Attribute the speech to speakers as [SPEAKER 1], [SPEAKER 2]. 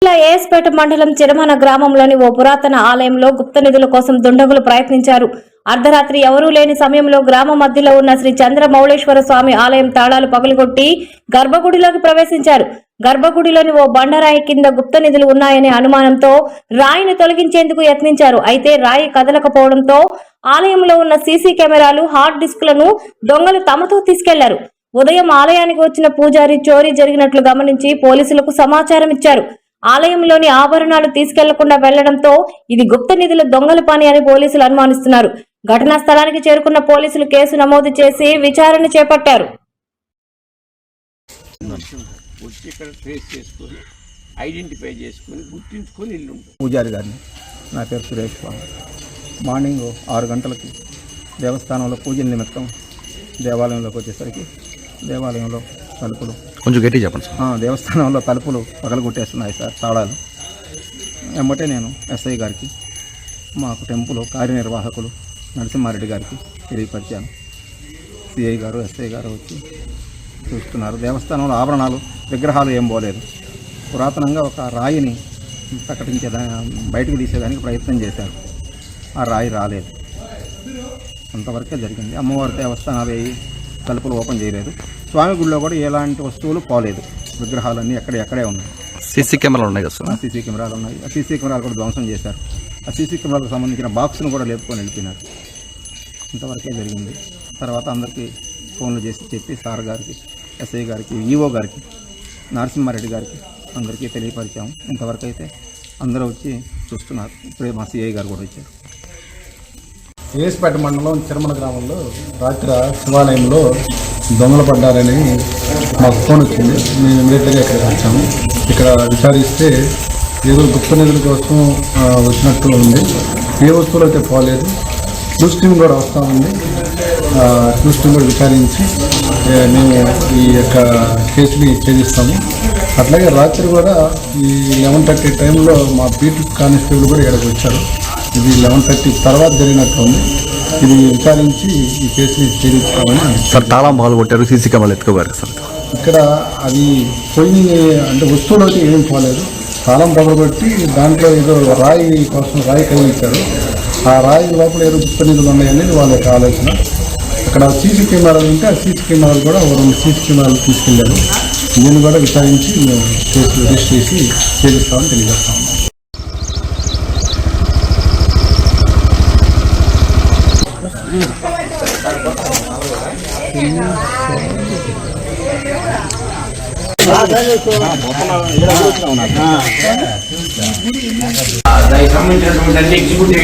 [SPEAKER 1] జిల్లా ఏఎస్పేట మండలం చిరమన గ్రామంలోని ఓ పురాతన ఆలయంలో గుప్త నిధుల కోసం దుండగులు ప్రయత్నించారు. అర్ధరాత్రి ఎవరూ లేని సమయంలో గ్రామ మధ్యలో ఉన్న శ్రీ చంద్రమౌళేశ్వర స్వామి ఆలయం తాళాలు పగలగొట్టి గర్భగుడిలోకి ప్రవేశించారు. గర్భగుడిలోని ఓ బండరాయి కింద గుప్త నిధులు ఉన్నాయనే అనుమానంతో రాయిని తొలగించేందుకు యత్నించారు. అయితే రాయి కదలకపోవడంతో ఆలయంలో ఉన్న సీసీ కెమెరాలు, హార్డ్ డిస్కులను దొంగలు తమతో తీసుకెళ్లారు. ఉదయం ఆలయానికి వచ్చిన పూజారి చోరీ జరిగినట్లు గమనించి పోలీసులకు సమాచారం ఇచ్చారు. ఆలయంలోని ఆభరణాలు తీసుకెళ్లకుండా వెళ్లడంతో ఇది గుప్త నిధుల దొంగల పని అని పోలీసులు అనుమానిస్తున్నారు. ఘటనా స్థలానికి చేరుకున్న పోలీసులు కేసు నమోదు చేసి విచారణ చేపట్టారు.
[SPEAKER 2] పూజారి గారిని, నా పేరు సురేష్ బాబు. మార్నింగ్ 6 గంటలకి దేవస్థానంలో పూజల నిమిత్తం దేవాలయంలోకి వచ్చేసరికి దేవాలయంలో తలుపులు
[SPEAKER 3] కొంచెం గట్టి చెప్పండి సార్.
[SPEAKER 2] దేవస్థానంలో తలుపులు పగలగొట్టేస్తున్నాయి సార్, తాళాలు. వెంబటే నేను ఎస్ఐ గారికి, మాకు టెంపుల్ కార్యనిర్వాహకులు నరసింహారెడ్డి గారికి తెలియపరిచాను. సిఐ గారు, ఎస్ఐ గారు వచ్చి చూస్తున్నారు. దేవస్థానంలో ఆభరణాలు, విగ్రహాలు ఏం పోలేదు. పురాతనంగా ఒక రాయిని బయటకు తీసేదానికి ప్రయత్నం చేశారు. ఆ రాయి రాలేదు. అంతవరకే జరిగింది. అమ్మవారి దేవస్థానాలు తలుపులు ఓపెన్ చేయలేదు. స్వామి గుడిలో కూడా ఎలాంటి వస్తువులు పోలేదు. విగ్రహాలన్నీ ఎక్కడే ఉన్నాయి.
[SPEAKER 3] సీసీ కెమెరాలు ఉన్నాయి కదా సార్?
[SPEAKER 2] సీసీ కెమెరాలు ఉన్నాయి. ఆ సీసీ కెమెరాలు కూడా ధ్వంసం చేశారు. ఆ సీసీ కెమెరాలకు సంబంధించిన బాక్స్ను కూడా లేపుకొని వెళ్ళిపోయినారు. ఇంతవరకే జరిగింది. తర్వాత అందరికీ ఫోన్లు చేసి చెప్పి సార్ గారికి, ఎస్ఐ గారికి, ఈఓ గారికి, నరసింహారెడ్డి గారికి అందరికీ తెలియపరిచాము. ఇంతవరకు అయితే అందరూ వచ్చి చూస్తున్నారు. ఇప్పుడే మా సిఐ గారు కూడా వచ్చారు.
[SPEAKER 4] ఏఎస్పేట మండలం చిరమన గ్రామంలో రాత్రి శివాలయంలో దొంగలు పడ్డారని మాకు ఫోన్ వచ్చింది. మేము ఇమీడియట్గా ఇక్కడికి వచ్చాము. ఇక్కడ విచారిస్తే ఏదో గుప్త నిధుల కోసం వచ్చినట్టు ఉంది. ఏ వస్తువులు అయితే పోలేదు. న్యూస్ టీమ్ కూడా వస్తూ ఉంది. న్యూస్ టీమ్ కూడా విచారించి మేము ఈ యొక్క కేసుని ఛేదిస్తాము. అట్లాగే రాత్రి కూడా ఈ 11:30 టైంలో మా బీట్ కానిస్టేబుల్ కూడా ఇక్కడికి వచ్చారు. ఇది 11:30 తర్వాత జరిగినట్టుంది. ఇది విచారించి ఈ కేసుని ఛేదిస్తామని
[SPEAKER 3] సార్. తాళం పాలు కొట్టారు, సీసీ కెమెరాలు ఎత్తుకోగారు సార్.
[SPEAKER 4] ఇక్కడ అది పోయి అంటే వస్తువులు అయితే ఏం పోలేదు. తాళం పగలగొట్టి దాంట్లో ఏదో రాయి కోసం రాయి కలిగించారు. ఆ రాయి లోపల ఏదో గుప్త నిధులు ఉన్నాయనేది వాళ్ళ యొక్క ఆలోచన. అక్కడ సీసీ కెమెరాలు ఉంటే ఆ సీసీ కెమెరాలు కూడా 2 సీసీ కెమెరాలు తీసుకెళ్లారు. దీన్ని కూడా విచారించి మేము కేసు రిజిస్టర్ చేసి ఛేదిస్తామని తెలియజేస్తాము.
[SPEAKER 5] సంబంధించినటువంటి ఎగ్జిక్యూటివ్